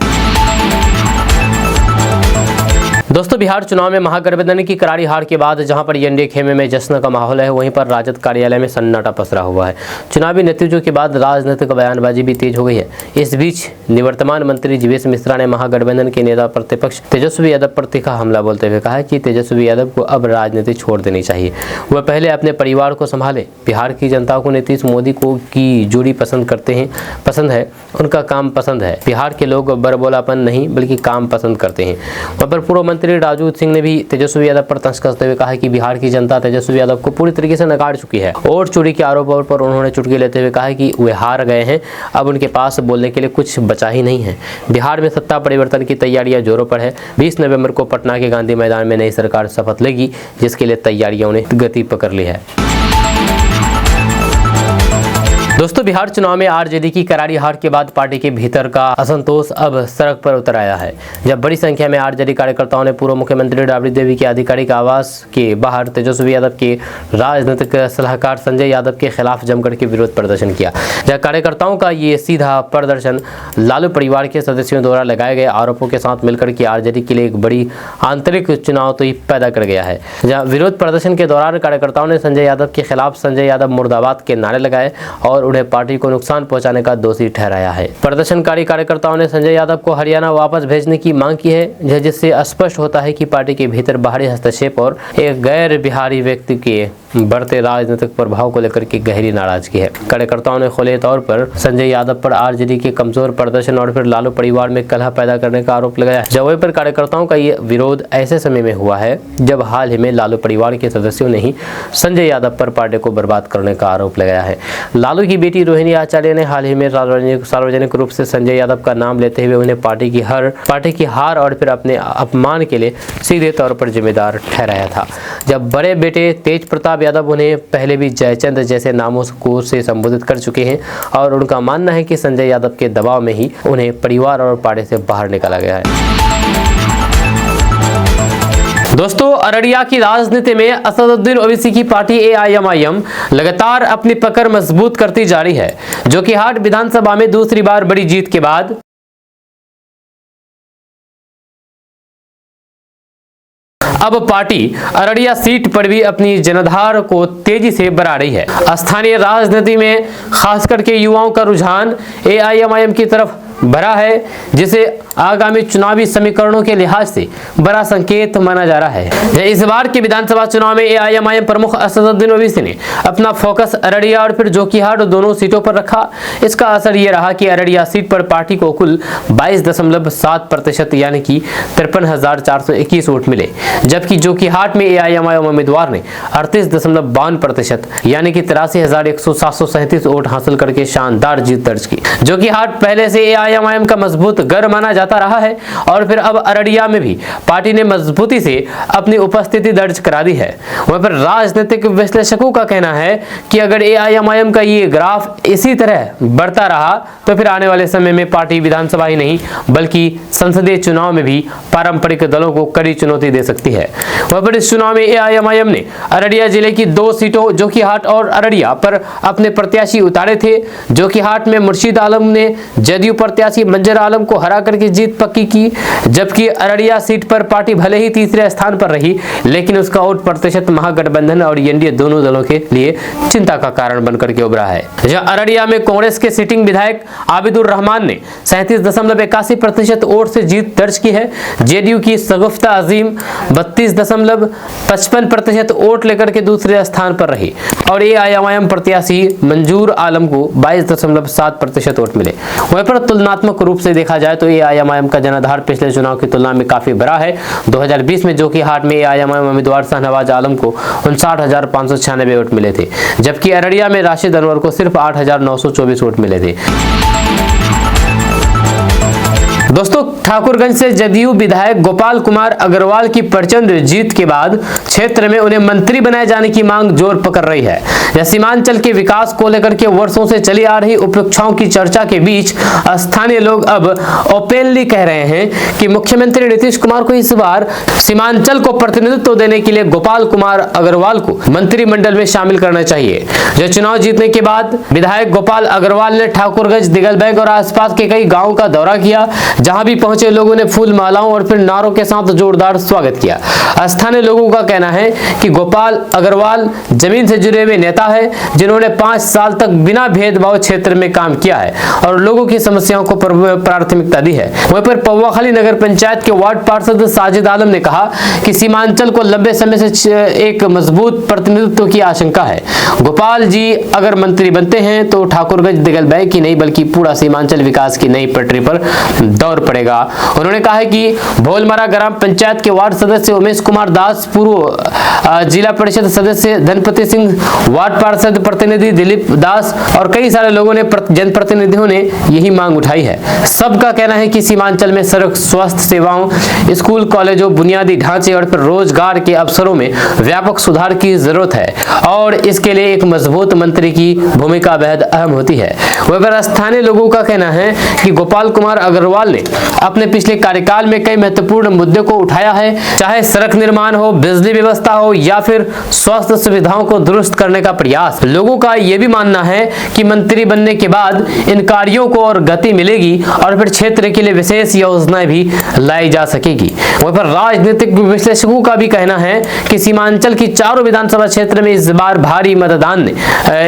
दोस्तों, बिहार चुनाव में महागठबंधन की करारी हार के बाद जहां पर एनडीए खेमे में जश्न का माहौल है, वहीं पर राजद कार्यालय में सन्नाटा पसरा हुआ है। चुनावी नतीजों के बाद राजनीतिक बयानबाजी भी तेज हो गई है। इस बीच निवर्तमान मंत्री जीवेश मिश्रा ने महागठबंधन के नेता प्रतिपक्ष तेजस्वी यादव पर तीखा हमला बोलते हुए कहा है कि तेजस्वी यादव को अब राजनीति छोड़ देनी चाहिए। वह पहले अपने परिवार को संभाले। बिहार की जनता को नीतीश मोदी को की जोड़ी पसंद है, उनका काम पसंद है। बिहार के लोग बरबोलापन नहीं बल्कि काम पसंद करते हैं। वहाँ पर पूर्व मंत्री राजू सिंह ने भी तेजस्वी यादव पर तंज कसते हुए कहा कि बिहार की जनता तेजस्वी यादव को पूरी तरीके से नकार चुकी है। वोट चोरी के आरोपों पर उन्होंने चुटकी लेते हुए कहा कि वे हार गए हैं, अब उनके पास बोलने के लिए कुछ बचा ही नहीं है। बिहार में सत्ता परिवर्तन की तैयारियां जोरों पर है। 20 नवंबर को पटना के गांधी मैदान में नई सरकार शपथ लेगी, जिसके लिए तैयारियों ने गति पकड़ ली है। दोस्तों, बिहार चुनाव में आरजेडी की करारी हार के बाद पार्टी के भीतर का असंतोष अब सड़क पर उतर आया है। जब बड़ी संख्या में आरजेडी कार्यकर्ताओं ने पूर्व मुख्यमंत्री राबड़ी देवी के आधिकारिक आवास के बाहर तेजस्वी यादव के राजनीतिक सलाहकार संजय यादव के खिलाफ जमकर के विरोध प्रदर्शन किया। जब कार्यकर्ताओं का ये सीधा प्रदर्शन लालू परिवार के सदस्यों द्वारा लगाए गए आरोपों के साथ मिलकर के आरजेडी के लिए एक बड़ी आंतरिक चुनौती पैदा कर गया है। जहाँ विरोध प्रदर्शन के दौरान कार्यकर्ताओं ने संजय यादव के खिलाफ संजय यादव मुर्दाबाद के नारे लगाए और उन्हें पार्टी को नुकसान पहुंचाने का दोषी ठहराया है। प्रदर्शनकारी कार्यकर्ताओं ने संजय यादव को हरियाणा वापस भेजने की मांग की है, जिससे स्पष्ट होता है कि पार्टी के भीतर बाहरी हस्तक्षेप और एक गैर बिहारी व्यक्ति के बढ़ते राजनीतिक प्रभाव को लेकर के गहरी नाराजगी है। कार्यकर्ताओं ने खुले तौर पर संजय यादव पर आरजेडी के कमजोर प्रदर्शन और फिर लालू परिवार में कलह पैदा करने का आरोप लगाया। जवाब पर कार्यकर्ताओं का ये विरोध ऐसे समय में हुआ है जब हाल ही में लालू परिवार के सदस्यों ने ही संजय यादव पर पार्टी को बर्बाद करने का आरोप लगाया है। लालू की बेटी रोहिणी आचार्य ने हाल ही में सार्वजनिक रूप से संजय यादव का नाम लेते हुए उन्हें पार्टी की हार और फिर अपने अपमान के लिए सीधे तौर पर जिम्मेदार ठहराया था। जब बड़े बेटे तेज प्रताप यादव उन्हें पहले भी जयचंद जैसे नामों से संबोधित कर चुके हैं और उनका मानना है कि संजय यादव के दबाव में ही उन्हें परिवार और पार्टी से बाहर निकाला गया है। दोस्तों, अररिया की राजनीति में असदुद्दीन ओवैसी की पार्टी एआईएमआईएम लगातार अपनी पकड़ मजबूत करती जा रही है। जोकीहाट विधानसभा में दूसरी बार बड़ी जीत के बाद अब पार्टी अररिया सीट पर भी अपनी जनाधार को तेजी से बढ़ा रही है। स्थानीय राजनीति में खासकर के युवाओं का रुझान एआईएमआईएम की तरफ बढ़ा है, जिसे आगामी चुनावी समीकरणों के लिहाज से बड़ा संकेत माना जा रहा है। इस बार के विधानसभा चुनाव में एआईएमआईएम प्रमुख असदुद्दीन ओवैसी ने अपना फोकस अररिया और फिर जोकीहाट दोनों सीटों पर रखा। इसका असर यह रहा कि अररिया सीट पर पार्टी को कुल 22.7% यानी कि 53,421 वोट मिले, जबकि जोकीहाट में एआईएमआईएम उम्मीदवार ने 38.52% यानी कि 83,737 वोट हासिल करके शानदार जीत दर्ज की। जोकीहाट पहले से एआईएमआईएम का मजबूत गढ़ माना जाता रहा है और फिर अब अररिया में भी पार्टी ने मजबूती से अपनी उपस्थिति दर्ज करा दी है। वहीं पर राजनीतिक विश्लेषकों का कहना है कि अगर एआईएमआईएम का ये ग्राफ इसी तरह बढ़ता रहा तो फिर आने वाले समय में पार्टी विधानसभा ही नहीं बल्कि संसदीय चुनाव में भी पारंपरिक दलों को कड़ी चुनौती दे सकती है। वहीं पर इस चुनाव में एआईएमआईएम ने अररिया जिले की 2 सीटों जोकीहाट और अररिया पर अपने प्रत्याशी उतारे थे। जोकीहाट में मुर्शीद आलम ने जदयू प्रत्याशी मंजर आलम को हरा करके जीत पक्की की, जबकि अररिया सीट पर पार्टी भले ही तीसरे स्थान पर रही लेकिन उसका वोट प्रतिशत महागठबंधन और एनडीए दोनों दलों के लिए चिंता का कारण बनकर के उभरा है। जहां अररिया में कांग्रेस के सिटिंग विधायक आबिदुर रहमान ने 37.81% वोट से जीत दर्ज की है। जेडीयू की सगुफ्ता अजीम 32.55% वोट लेकर के दूसरे स्थान पर रही और एआईएमआईएम प्रत्याशी मंजूर आलम को 22.7% वोट मिले। वहीं पर तुलनात्मक रूप से देखा जाए तो एआईएमआईएम का जनाधार पिछले चुनाव की तुलना में काफी बड़ा है। 2020 में जोकीहाट में एआईएमआईएम उम्मीदवार शाहनवाज आलम को 59,596 वोट मिले थे, जबकि अररिया में राशिद अनवर को सिर्फ 8,924 वोट मिले थे। दोस्तों, ठाकुरगंज से जदयू विधायक गोपाल कुमार अग्रवाल की प्रचंड जीत के बाद क्षेत्र में उन्हें मंत्री बनाए जाने की मांग जोर पकड़ रही है। यह सीमांचल के विकास को लेकर के वर्षों से चली आ रही उपेक्षाओं की चर्चा के बीच स्थानीय लोग अब ओपनली कह रहे हैं कि मुख्यमंत्री नीतीश कुमार को इस बार सीमांचल को प्रतिनिधित्व देने के लिए गोपाल कुमार अग्रवाल को मंत्रिमंडल में शामिल करना चाहिए। जो चुनाव जीतने के बाद विधायक गोपाल अग्रवाल ने ठाकुरगंज, दिगलबैग और आसपास के कई गाँव का दौरा किया, जहां भी पहुंचे लोगों ने फूल मालाओं और फिर नारों के साथ जोरदार स्वागत किया। स्थानीय लोगों का कहना है कि गोपाल अग्रवाल जमीन से जुड़े हुए नेता है जिन्होंने 5 साल तक बिना भेदभाव क्षेत्र में काम किया है और लोगों की समस्याओं को प्राथमिकता दी है। वहीं पर पौवाखाली नगर पंचायत के वार्ड पार्षद साजिद आलम ने कहा कि सीमांचल को लंबे समय से एक मजबूत प्रतिनिधित्व की आशंका है। गोपाल जी अगर मंत्री बनते हैं तो ठाकुरगंज, दिगलबैग की नहीं बल्कि पूरा सीमांचल विकास की नई पटरी पर दौर पड़ेगा। उन्होंने कहा है कि भोलमरा ग्राम पंचायत के वार्ड सदस्य उमेश कुमार दास, पूर्व जिला परिषद सदस्य धनपति सिंह, वार्ड पार्षद प्रतिनिधि दिलीप दास और कई सारे लोगों ने जनप्रतिनिधियों ने यही मांग उठाई है। सबका कहना है कि सीमांचल में सड़क, स्वास्थ्य सेवाओं, स्कूल, कॉलेजों, बुनियादी ढांचे और फिर रोजगार के अवसरों में व्यापक सुधार की जरूरत है और इसके लिए एक मजबूत मंत्री की भूमिका बेहद अहम होती है। वहीं पर स्थानीय लोगों का कहना है कि गोपाल कुमार अग्रवाल ने अपने पिछले कार्यकाल में कई महत्वपूर्ण मुद्दों को उठाया है, चाहे सड़क निर्माण हो, बिजली व्यवस्था हो या फिर स्वास्थ्य सुविधाओं को दुरुस्त करने का प्रयास। लोगों का यह भी मानना है कि मंत्री बनने के बाद इन कार्यों को और गति मिलेगी और फिर क्षेत्र के लिए विशेष योजनाएं भी लाई जा सकेगी। वहीं पर राजनीतिक विश्लेषकों का भी कहना है कि सीमांचल की चारों विधानसभा क्षेत्र में इस बार भारी मतदान ने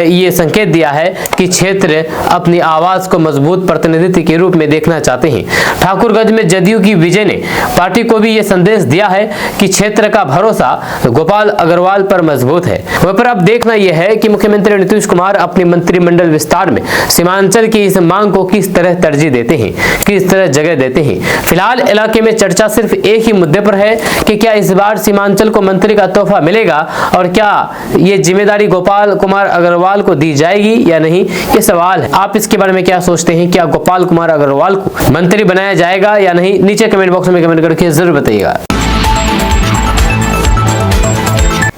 ये संकेत दिया है कि क्षेत्र अपनी आवाज को मजबूत प्रतिनिधित्व के रूप में देखना चाहते हैं। ठाकुरगंज में जदयू की विजय ने पार्टी को भी यह संदेश दिया है कि क्षेत्र का भरोसा गोपाल अग्रवाल पर मजबूत है। वहीं पर अब देखना यह है कि मुख्यमंत्री नीतीश कुमार अपने मंत्रिमंडल विस्तार में सीमांचल की इस मांग को किस तरह तरजीह देते हैं, किस तरह जगह देते हैं। फिलहाल इलाके में चर्चा सिर्फ एक ही मुद्दे पर है कि क्या इस बार सीमांचल को मंत्री का तोहफा मिलेगा और क्या ये जिम्मेदारी गोपाल कुमार अग्रवाल को दी जाएगी या नहीं, ये सवाल है। आप इसके बारे में क्या सोचते हैं? क्या गोपाल कुमार अग्रवाल को मंत्री बनाया जाएगा या नहीं? नीचे कमेंट बॉक्स में कमेंट करके जरूर बताइएगा।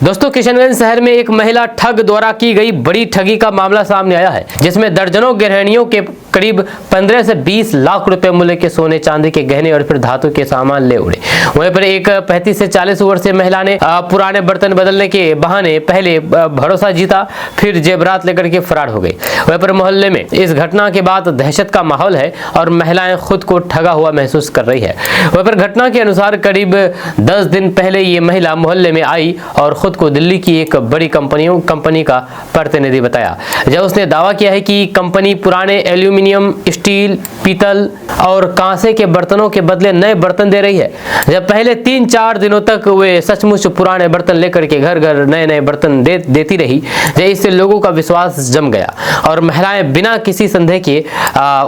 दोस्तों, किशनगंज शहर में एक महिला ठग द्वारा की गई बड़ी ठगी का मामला सामने आया है, जिसमें दर्जनों गृहिणियों के करीब 15 से 20 लाख रुपए मूल्य के सोने चांदी के गहने और फिर धातु के सामान ले उड़े। वहीं पर एक 35 से 40 वर्षीय महिला ने पुराने बर्तन बदलने के बहाने पहले भरोसा जीता, फिर जेवरात लेकर के फरार हो गई। वहीं पर मोहल्ले में इस घटना के बाद दहशत का माहौल है और महिलाएं खुद को ठगा हुआ महसूस कर रही है। वहीं पर घटना के अनुसार करीब 10 दिन पहले ये महिला मोहल्ले में आई और खुद को दिल्ली की एक बड़ी कंपनी का प्रतिनिधि बताया, जब उसने दावा किया है कि कंपनी पुराने एल्यूमिनियम, स्टील, पीतल और कांसे के बर्तनों के बदले नए बर्तन दे रही है। जब पहले 3-4 दिनों तक वे सचमुच पुराने बर्तन लेकर के घर घर नए बर्तन देती रही, इससे लोगों का विश्वास जम गया और महिलाएं बिना किसी संदेह के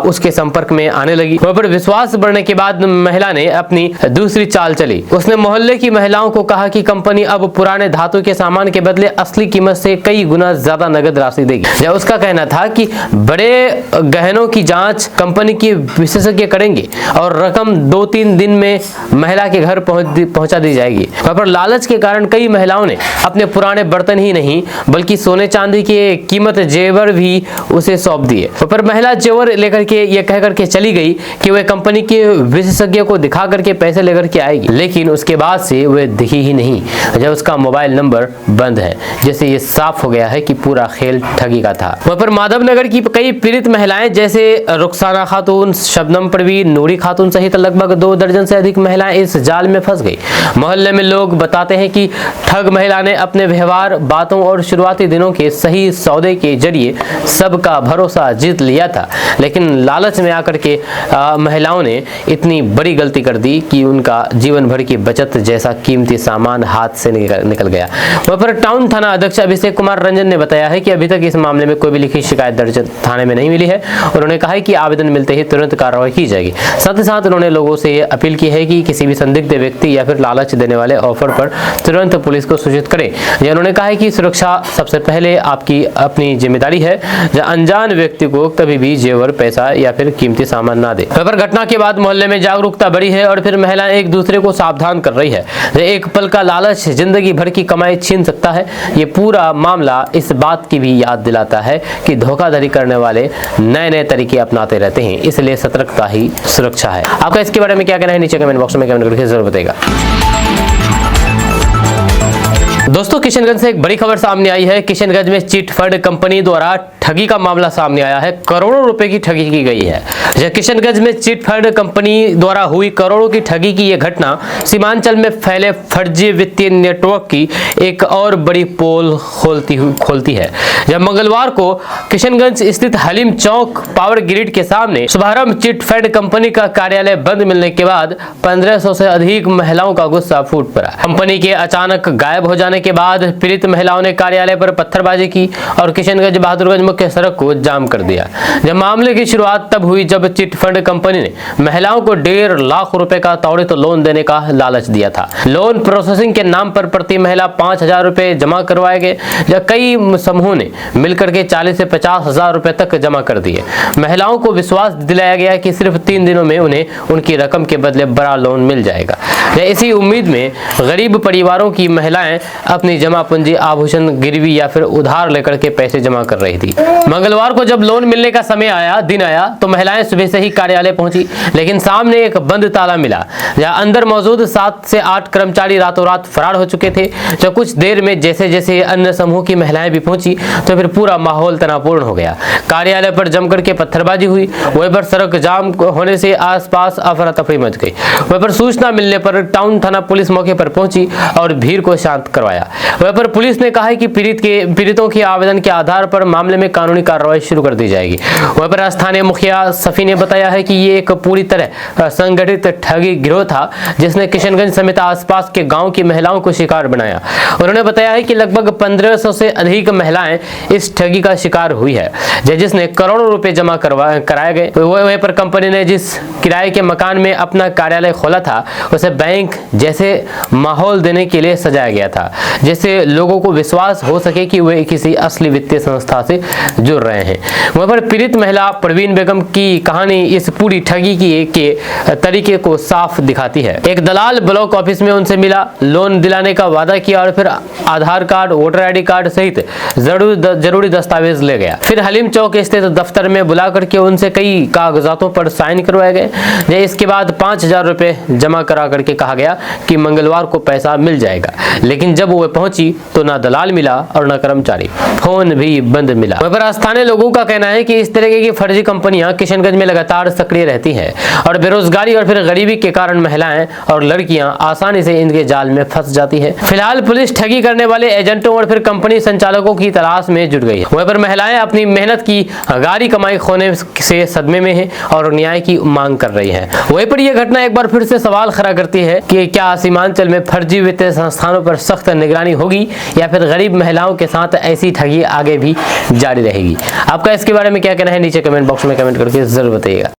उसके संपर्क में आने लगी। वहाँ पर विश्वास बढ़ने के बाद महिला ने अपनी दूसरी चाल चली। उसने मोहल्ले की महिलाओं को कहा कि कंपनी अब पुराने धातु के सामान के बदले असली कीमत से कई गुना ज्यादा नगद राशि देगी। जब उसका कहना था कि बड़े गहनों महिलाओं की जांच कंपनी के विशेषज्ञ करेंगे और रकम 2-3 दिन में महिला के घर पहुंचा दी जाएगी। वहाँ पर लालच के कारण कई महिलाओं ने अपने पुराने बर्तन ही नहीं बल्कि सोने चांदी के कीमत जेवर भी उसे सौंप दिए। वहाँ पर महिला जेवर लेकर के ये कह करके चली गई कि वह कंपनी के विशेषज्ञ को दिखा करके पैसे लेकर के आएगी, लेकिन उसके बाद से वह दिखी ही नहीं जब उसका मोबाइल नंबर बंद है, जैसे ये साफ हो गया है कि पूरा खेल ठगी का था। वहाँ पर माधवनगर की कई पीड़ित महिलाएं जैसे रुखसाना खातून, शबनम परवीन, नूरी खातून सहित लगभग 2 दर्जन से अधिक महिलाएं इस जाल में फंस गई। मोहल्ले में लोग बताते हैं कि ठग महिला ने अपने व्यवहार, बातों और शुरुआती दिनों के सही सौदे के जरिए सबका भरोसा जीत लिया था, लेकिन लालच में आकर के महिलाओं ने इतनी बड़ी गलती कर दी कि उनका जीवन भर की बचत जैसा कीमती सामान हाथ से निकल गया। वहाँ पर टाउन थाना अध्यक्ष अभिषेक कुमार रंजन ने बताया है कि अभी तक इस मामले में कोई भी लिखित शिकायत दर्ज थाने में नहीं मिली है। उन्होंने कहा है कि आवेदन मिलते ही तुरंत कार्रवाई की जाएगी। साथ ही साथ उन्होंने लोगों से अपील की है कि किसी भी संदिग्ध व्यक्ति या फिर लालच देने वाले ऑफर पर तुरंत पुलिस को सूचित करें। उन्होंने कहा है कि सुरक्षा सबसे पहले आपकी अपनी जिम्मेदारी है। अनजान व्यक्ति को कभी भी जेवर, पैसा या फिर कीमती सामान ना दे। पर घटना के बाद मोहल्ले में जागरूकता बढ़ी है और फिर महिलाएं एक दूसरे को सावधान कर रही है। एक पल का लालच जिंदगी भर की कमाई छीन सकता है। ये पूरा मामला इस बात की भी याद दिलाता है कि धोखाधड़ी करने वाले नए तरीके अपनाते रहते हैं, इसलिए सतर्कता ही सुरक्षा है। आपका इसके बारे में क्या कहना है नीचे कमेंट बॉक्स में कमेंट करके जरूर बताइएगा। दोस्तों, किशनगंज से एक बड़ी खबर सामने आई है। किशनगंज में चिट फंड कंपनी द्वारा ठगी का मामला सामने आया है। करोड़ों रुपए की ठगी की गई है। किशनगंज में चिट फंड कंपनी द्वारा हुई करोड़ों की ठगी की यह घटना सीमांचल में फैले फर्जी वित्तीय नेटवर्क की एक और बड़ी पोल खोलती है। जब मंगलवार को किशनगंज स्थित हलीम चौक पावर ग्रिड के सामने शुभारंभ चिट फंड कंपनी का कार्यालय बंद मिलने के बाद 1500 से अधिक महिलाओं का गुस्सा फूट पड़ा। कंपनी के अचानक गायब हो जाने के बाद पीड़ित महिलाओं ने कार्यालय पर पत्थरबाजी की और किशनगंज बहादुरगंज मुख्य सड़क को जाम कर दिया। जब मामले की शुरुआत तब हुई जब चिट फंड कंपनी ने महिलाओं को 1.5 लाख रुपए का त्वरित लोन देने का लालच दिया था। लोन प्रोसेसिंग के नाम पर प्रति महिला 5,000 रुपए जमा करवाए गए, जब कई समूहों ने मिलकर के 40 से 50,000 रुपए तक जमा कर दिए। महिलाओं को विश्वास दिलाया गया कि सिर्फ 3 दिनों में उन्हें उनकी रकम के बदले बड़ा लोन मिल जाएगा। इसी उम्मीद में गरीब परिवारों की महिलाएं अपनी जमा पूंजी, आभूषण गिरवी या फिर उधार लेकर के पैसे जमा कर रही थी। मंगलवार को जब लोन मिलने का दिन आया तो महिलाएं सुबह से ही कार्यालय पहुंची, लेकिन सामने एक बंद ताला मिला। जहां अंदर मौजूद 7 से 8 कर्मचारी रातों रात फरार हो चुके थे। जब कुछ देर में जैसे जैसे अन्य समूह की महिलाएं भी पहुंची तो फिर पूरा माहौल तनावपूर्ण हो गया। कार्यालय पर जमकर के पत्थरबाजी हुई। वहीं पर सड़क जाम होने से आसपास अफरा तफरी मच गई। वहीं पर सूचना मिलने पर टाउन थाना पुलिस मौके पर पहुंची और भीड़ को शांत करवाया। वहीं पर पुलिस ने कहा है कि पीड़ितों के आवेदन के आधार पर मामले में कानूनी कार्रवाई शुरू कर दी जाएगी। वहीं पर स्थानीय मुखिया सफी ने बताया है कि ये एक पूरी तरह संगठित ठगी गिरोह था जिसने किशनगंज समेत आसपास के गांव की महिलाओं को शिकार बनाया। उन्होंने बताया है कि लगभग 1500 से अधिक महिलाएं इस ठगी का शिकार हुई है, जिसने करोड़ों रुपए जमा कराए गए। वहीं पर कंपनी ने जिस किराए के मकान में अपना कार्यालय खोला था उसे बैंक जैसे माहौल देने के लिए सजाया गया था, जिससे लोगों को विश्वास हो सके कि वे किसी असली वित्तीय संस्था से जुड़ रहे हैं। वहीं पर पीड़ित महिला परवीन बेगम की कहानी इस पूरी ठगी के तरीके को साफ दिखाती है। एक दलाल ब्लॉक ऑफिस में उनसे मिला, लोन दिलाने का वादा किया और फिर आधार कार्ड, वोटर आईडी कार्ड सहित जरूरी दस्तावेज ले गया। फिर हलीम चौक स्थित दफ्तर में बुला करके उनसे कई कागजातों पर साइन करवाए गए। इसके बाद 5,000 रुपए जमा करा करके कहा गया कि मंगलवार को पैसा मिल जाएगा, लेकिन जब वो पहुंची तो ना दलाल मिला और ना कर्मचारी, फोन भी बंद मिला। वहीं पर स्थानीय लोगों का कहना है कि इस तरह की फर्जी कंपनियां किशनगंज में लगातार सक्रिय रहती हैं और बेरोजगारी और फिर गरीबी के कारण महिलाएं और लड़कियां आसानी से इनके जाल में फंस जाती है। फिलहाल पुलिस ठगी करने वाले एजेंटों और फिर कंपनी संचालकों की तलाश में जुट गई है। वहीं पर महिलाएं अपनी मेहनत की गारी कमाई खोने से सदमे में है और न्याय की मांग कर रही है। वहीं पर यह घटना एक बार फिर से सवाल खड़ा करती है कि क्या सीमांचल में फर्जी वित्तीय संस्थानों पर सख्त निगरानी होगी या फिर गरीब महिलाओं के साथ ऐसी ठगी आगे भी जारी रहेगी। आपका इसके बारे में क्या कहना है नीचे कमेंट बॉक्स में कमेंट करके जरूर बताइएगा।